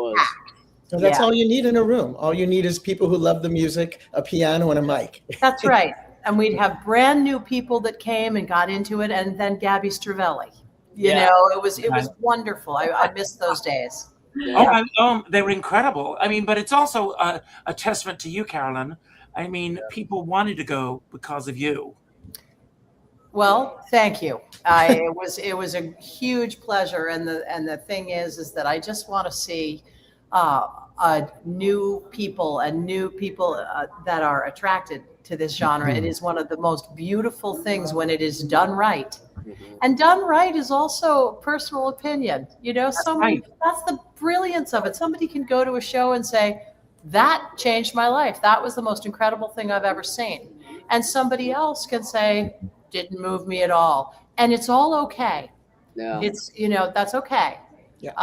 So that's all you need in a room. All you need is people who love the music, a piano, and a mic. That's right. And we'd have brand new people that came and got into it, and then Gabby Stravelli. You know, it was wonderful. I missed those days. Yeah. They were incredible. I mean, but it's also a testament to you, Carolyn. I mean, people wanted to go because of you. Well, thank you. It was a huge pleasure, and the thing is that I just want to see new people that are attracted to this genre. It is one of the most beautiful things when it is done right. And done right is also personal opinion. You know, that's the brilliance of it. Somebody can go to a show and say, that changed my life. That was the most incredible thing I've ever seen. And somebody else can say, didn't move me at all. And it's all okay. Yeah. It's, that's okay. Yeah.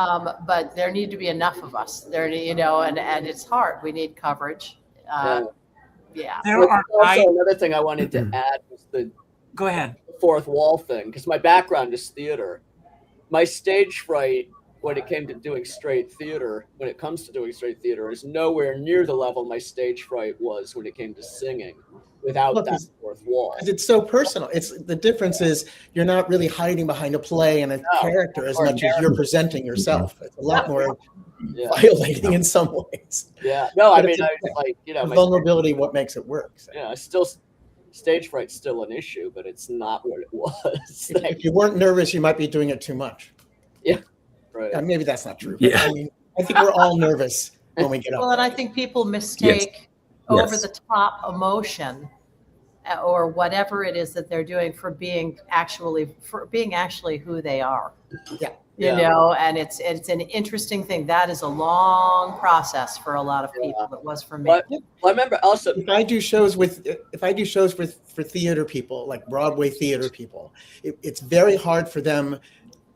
But there need to be enough of us there, and it's hard. We need coverage. There are also another thing I wanted to add was the go ahead fourth wall thing, because my background is theater. My stage fright when it comes to doing straight theater is nowhere near the level my stage fright was when it came to singing without that fourth wall. Because it's so personal. The difference is you're not really hiding behind a play and a character as much as you're presenting yourself. It's a lot more violating in some ways. Yeah. No, but I mean, vulnerability, what makes it work. So. Yeah, stage fright's still an issue, but it's not what it was. If you weren't nervous, you might be doing it too much. Yeah. Right. Maybe that's not true. Yeah. I mean, I think we're all nervous when we get up. Well, and I think people mistake over the top emotion or whatever it is that they're doing for being actually who they are. Yeah. you know, and it's an interesting thing. That is a long process for a lot of people. It was for me. But I remember also, if I do shows for theater people, like Broadway theater people, it's very hard for them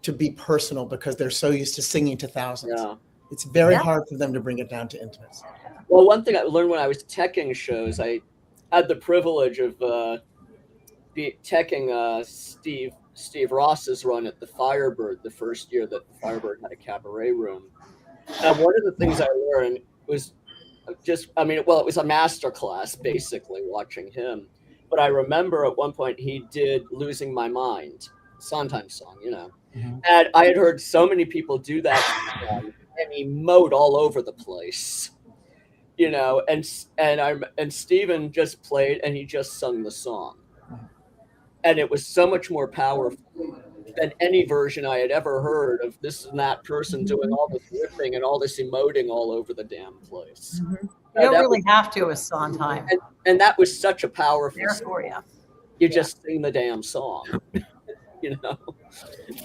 to be personal because they're so used to singing to thousands. Yeah. It's very hard for them to bring it down to intimacy. Well, one thing I learned when I was teching shows, I had the privilege of teching Steve Ross's run at the Firebird the first year that the Firebird had a cabaret room. And one of the things I learned was it was a master class basically watching him. But I remember at one point he did Losing My Mind, Sondheim song, you know. Mm-hmm. And I had heard so many people do that and emote all over the place. You know, and Stephen just played and he just sung the song. And it was so much more powerful than any version I had ever heard of this and that person doing all this riffing and all this emoting all over the damn place. Mm-hmm. You don't really have to with Sondheim. And that was such a powerful song. For you. You just sing the damn song, you know.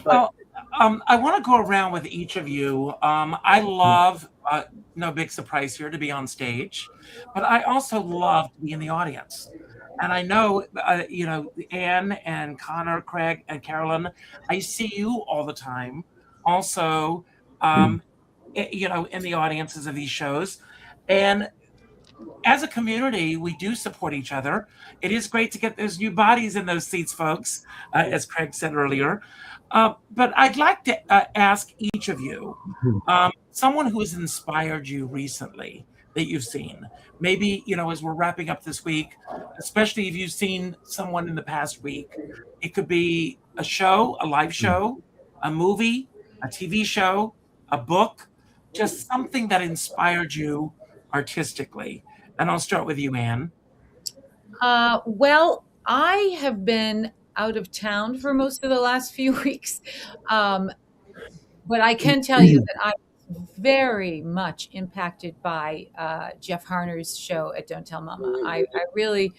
Well, I want to go around with each of you. I love, no big surprise here, to be on stage, but I also love to be in the audience. And I know, Anne and Connor, Craig and Carolyn, I see you all the time. Also, in the audiences of these shows. And as a community, we do support each other. It is great to get those new bodies in those seats, folks, as Craig said earlier. But I'd like to ask each of you, someone who has inspired you recently that you've seen. Maybe, as we're wrapping up this week, especially if you've seen someone in the past week, it could be a show, a live show, a movie, a TV show, a book, just something that inspired you artistically. And I'll start with you, Anne. Well, I have been out of town for most of the last few weeks. But I can tell you that I was very much impacted by Jeff Harner's show at Don't Tell Mama. I really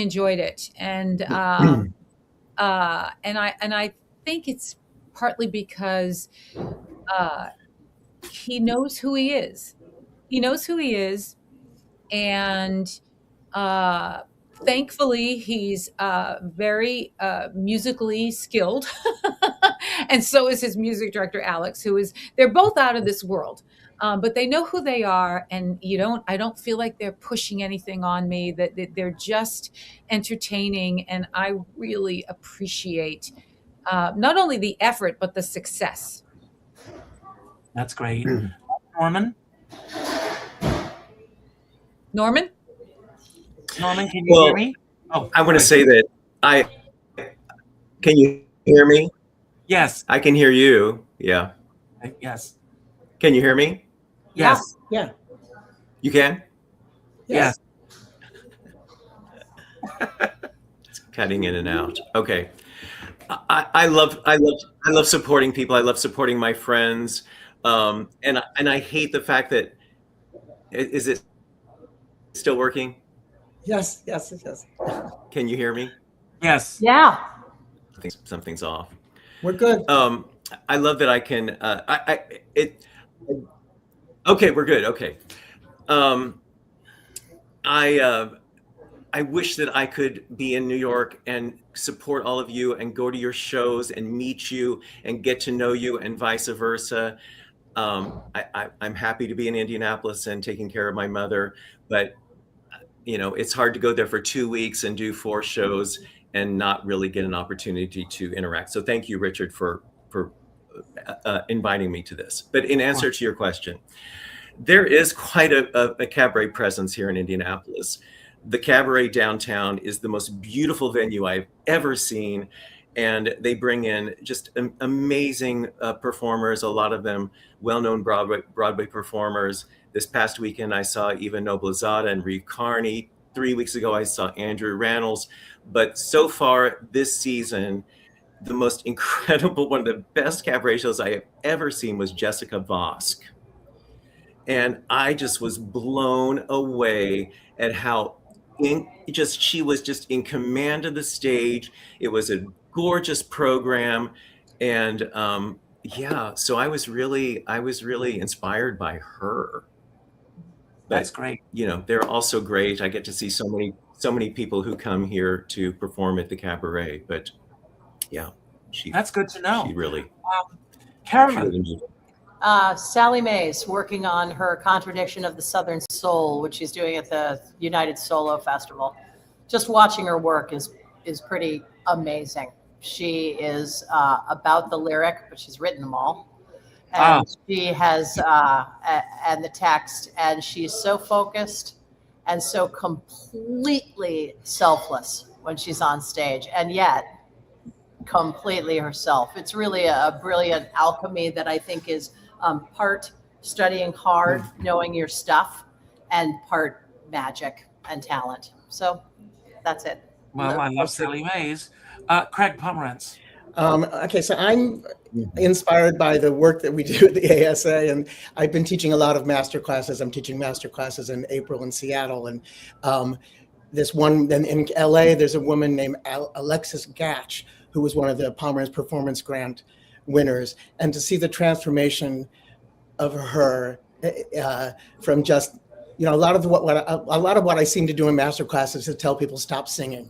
enjoyed it. And I think it's partly because he knows who he is. He knows who he is. And thankfully, he's very musically skilled. And so is his music director, Alex, they're both out of this world. But they know who they are. And I don't feel like they're pushing anything on me, that they're just entertaining. And I really appreciate not only the effort, but the success. That's great. Norman? Norman, can you hear me? Oh, I want to say that can you hear me? Yes. I can hear you. Yeah. Yes. Can you hear me? Yes. Yeah. You can? Yes. It's cutting in and out. Okay. I love supporting people. I love supporting my friends. And I hate the fact that is it still working? Yes. Can you hear me? Yes. Yeah. I think something's off. We're good. I love that I can. Okay, we're good. Okay. I wish that I could be in New York and support all of you and go to your shows and meet you and get to know you and vice versa. I'm happy to be in Indianapolis and taking care of my mother, but it's hard to go there for 2 weeks and do 4 shows and not really get an opportunity to interact. So thank you, Richard, for inviting me to this. But in answer to your question, there is quite a cabaret presence here in Indianapolis. The Cabaret downtown is the most beautiful venue I've ever seen. And they bring in just amazing performers, a lot of them well-known Broadway performers. This past weekend, I saw Eva Noblezada and Reeve Carney. 3 weeks ago, I saw Andrew Rannells. But so far this season, the most incredible, one of the best cabaret shows I have ever seen was Jessica Vosk. And I just was blown away at how she was just in command of the stage. It was a gorgeous program. And yeah, so I was really inspired by her. But, That's great. you know, they're also great. I get to see so many people who come here to perform at the Cabaret. But yeah, she That's good to know. she really Carolyn, moved. Sally Mae's working on her Contradiction of the Southern Soul, which she's doing at the United Solo Festival. Just watching her work is pretty amazing. She is about the lyric, but she's written them all. And she has, and the text, and she's so focused and so completely selfless when she's on stage, and yet completely herself. It's really a brilliant alchemy that I think is part studying hard, knowing your stuff, and part magic and talent. So that's it. well, I love Sally Mae's. Craig Pomerantz. Okay, so I'm inspired by the work that we do at the ASA, and I've been teaching a lot of master classes. I'm teaching master classes in April in Seattle, and this one, then in LA, there's a woman named Alexis Gatch, who was one of the Pomerantz Performance Grant winners, and to see the transformation of her from just, you know, a lot of what I seem to do in master classes is to tell people stop singing,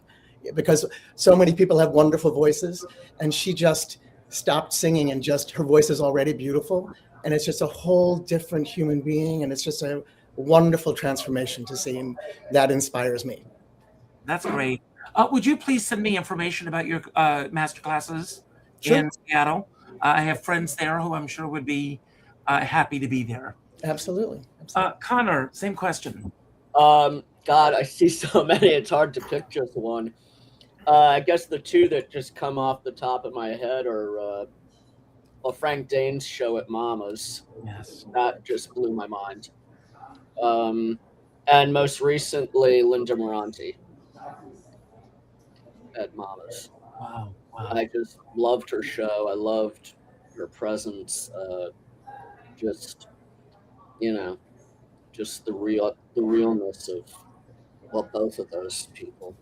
because so many people have wonderful voices, and she just stopped singing, and just her voice is already beautiful, and it's just a whole different human being, and it's just a wonderful transformation to see, and that inspires me. That's great. Would you please send me information about your master classes Sure. in Seattle? I have friends there who I'm sure would be happy to be there. Absolutely. Connor, same question. God, I see so many. It's hard to pick just one. I guess the two that just come off the top of my head are Frank Dane's show at Mama's. Yes. That just blew my mind. And most recently, Linda Moranti at Mama's. Wow. I just loved her show. I loved her presence. Just, you know, just the realness of, well, both of those people.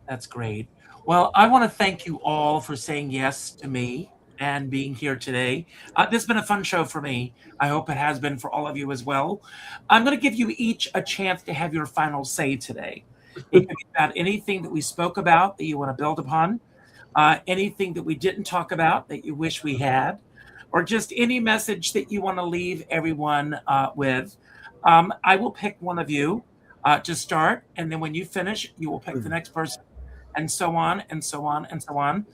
That's great. Well, I want to thank you all for saying yes to me and being here today. This has been a fun show for me. I hope it has been for all of you as well. I'm going to give you each a chance to have your final say today. It could be about anything that we spoke about that you want to build upon, anything that we didn't talk about that you wish we had, or just any message that you want to leave everyone with. I will pick one of you to start, and then when you finish, you will pick the next person, and so on, and so on, and so on.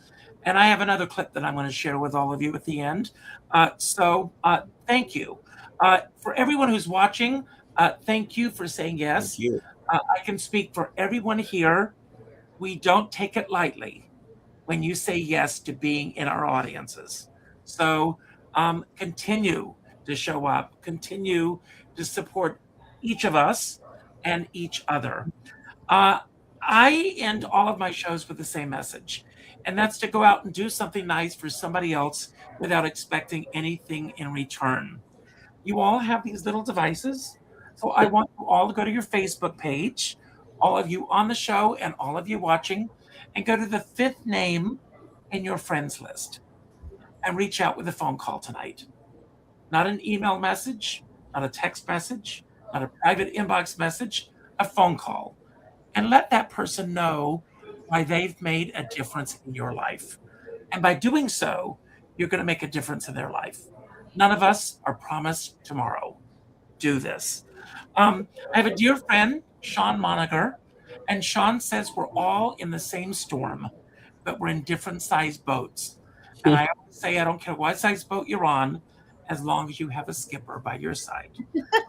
And I have another clip that I'm going to share with all of you at the end. So thank you. For everyone who's watching, thank you for saying yes. Thank you. I can speak for everyone here. We don't take it lightly when you say yes to being in our audiences. So continue to show up, continue to support each of us and each other. I end all of my shows with the same message, and that's to go out and do something nice for somebody else without expecting anything in return. You all have these little devices, so I want you all to go to your Facebook page, all of you on the show and all of you watching, and go to the 5th name in your friends list and reach out with a phone call tonight. Not an email message, not a text message, not a private inbox message, a phone call. And let that person know why they've made a difference in your life. And by doing so, you're going to make a difference in their life. None of us are promised tomorrow. Do this. I have a dear friend, Sean Moniger, and Sean says we're all in the same storm, but we're in different sized boats. And I always say, I don't care what size boat you're on, as long as you have a skipper by your side.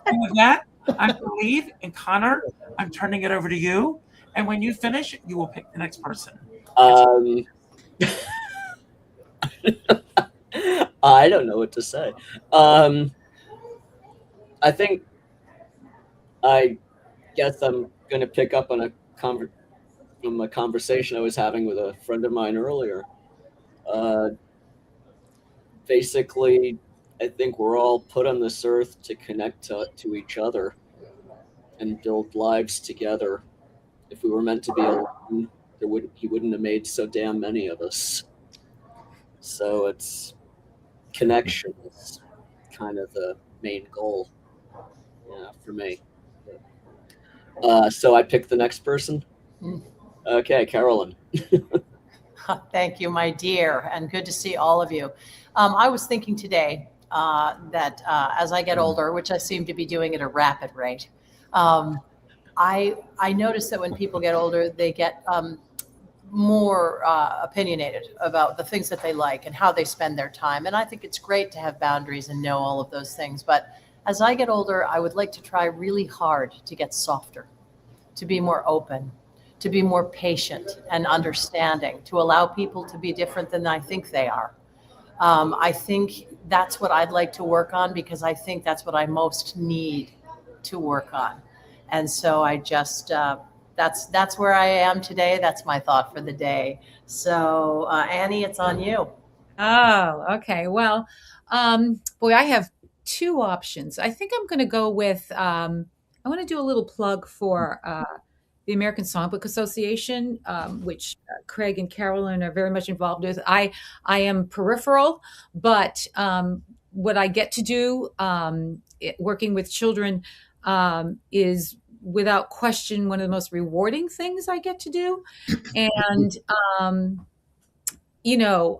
And with that, I'm going to leave. And Connor, I'm turning it over to you. And when you finish, you will pick the next person. I don't know what to say. I guess I'm going to pick up on from a conversation I was having with a friend of mine earlier. Basically, I think we're all put on this earth to connect to each other and build lives together. If we were meant to be alone, he wouldn't have made so damn many of us. So it's connection is kind of the main goal, for me. So I picked the next person. Okay, Carolyn. Thank you, my dear, and good to see all of you. I was thinking today that as I get older, which I seem to be doing at a rapid rate, I notice that when people get older, they get more opinionated about the things that they like and how they spend their time. And I think it's great to have boundaries and know all of those things. But as I get older, I would like to try really hard to get softer, to be more open, to be more patient and understanding, to allow people to be different than I think they are. I think that's what I'd like to work on, because I think that's what I most need to work on. And so I just, that's where I am today. That's my thought for the day. So Annie, it's on you. Oh, okay. Well, boy, I have two options. I think I'm going to go with, I want to do a little plug for the American Songbook Association, which Craig and Carolyn are very much involved with. I am peripheral, but what I get to do working with children is without question one of the most rewarding things I get to do. And,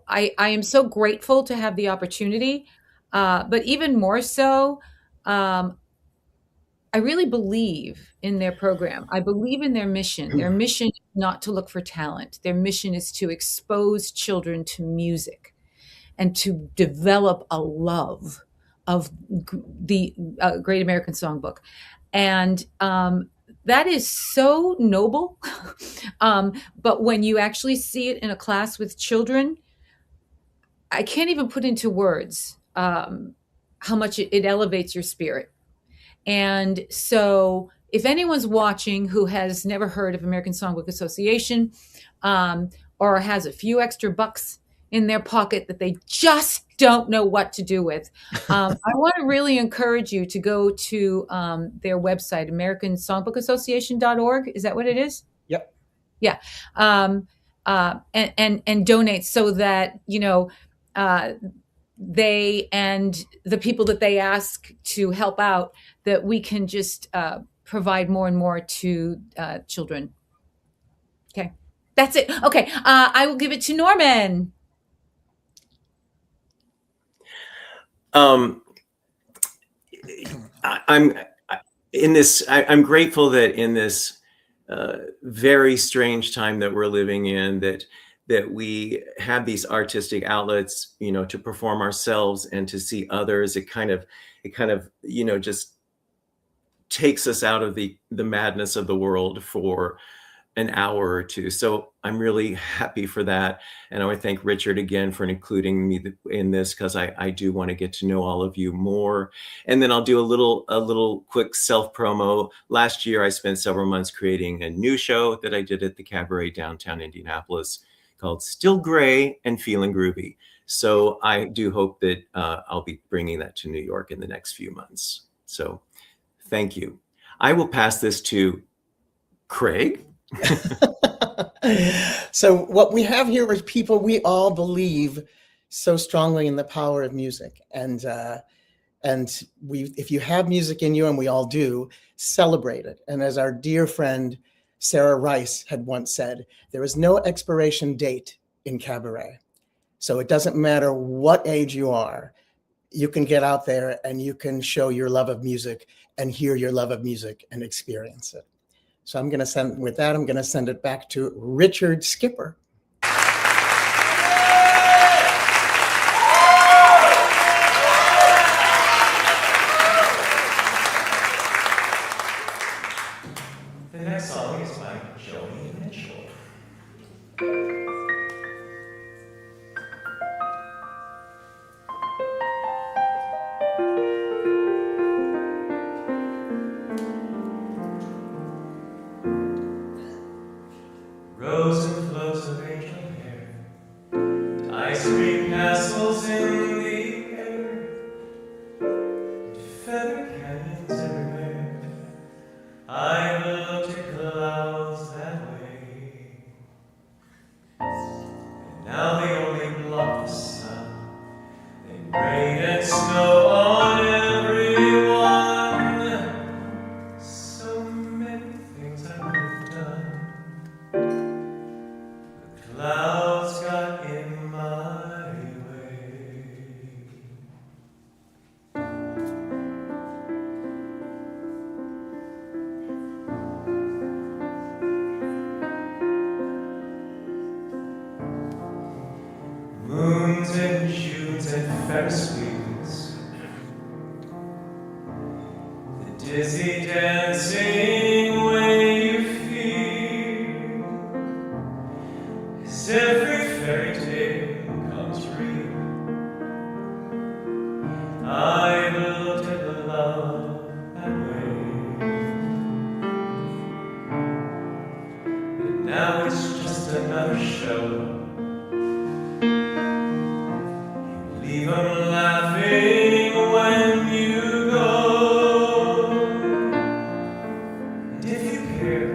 I am so grateful to have the opportunity, but even more so, I really believe in their program. I believe in their mission. Their mission is not to look for talent. Their mission is to expose children to music and to develop a love of the Great American Songbook. And that is so noble. But when you actually see it in a class with children, I can't even put into words how much it elevates your spirit. And so if anyone's watching who has never heard of American Songbook Association or has a few extra bucks in their pocket that they just don't know what to do with, I want to really encourage you to go to their website, americansongbookassociation.org. Is that what it is? Yep. Yeah. And donate so that, they and the people that they ask to help out, that we can just provide more and more to children. Okay, that's it. Okay, I will give it to Norman. I'm grateful that in this very strange time that we're living in, that we have these artistic outlets, to perform ourselves and to see others. It kind of, just takes us out of the madness of the world for an hour or two. So I'm really happy for that. And I want to thank Richard again for including me in this, because I do want to get to know all of you more. And then I'll do a little quick self promo. Last year, I spent several months creating a new show that I did at the Cabaret downtown Indianapolis called Still Gray and Feelin Groovy. So I do hope that I'll be bringing that to New York in the next few months. So thank you. I will pass this to Craig. So what we have here is people, we all believe so strongly in the power of music. And if you have music in you, and we all do, celebrate it. And as our dear friend Sarah Rice had once said, there is no expiration date in Cabaret. So it doesn't matter what age you are, you can get out there and you can show your love of music and hear your love of music and experience it. So I'm going to send it back to Richard Skipper. The next song is by Joni Mitchell. Rose and flows of angel hair, ice cream castles in the air, feather canyons everywhere. I've looked at clouds that way, and now they only block the sun. They break sing when you feel as every fairy tale comes real. I've looked at the love that way, and now it's just another show. Leave 'em laughing when you go, and if you care,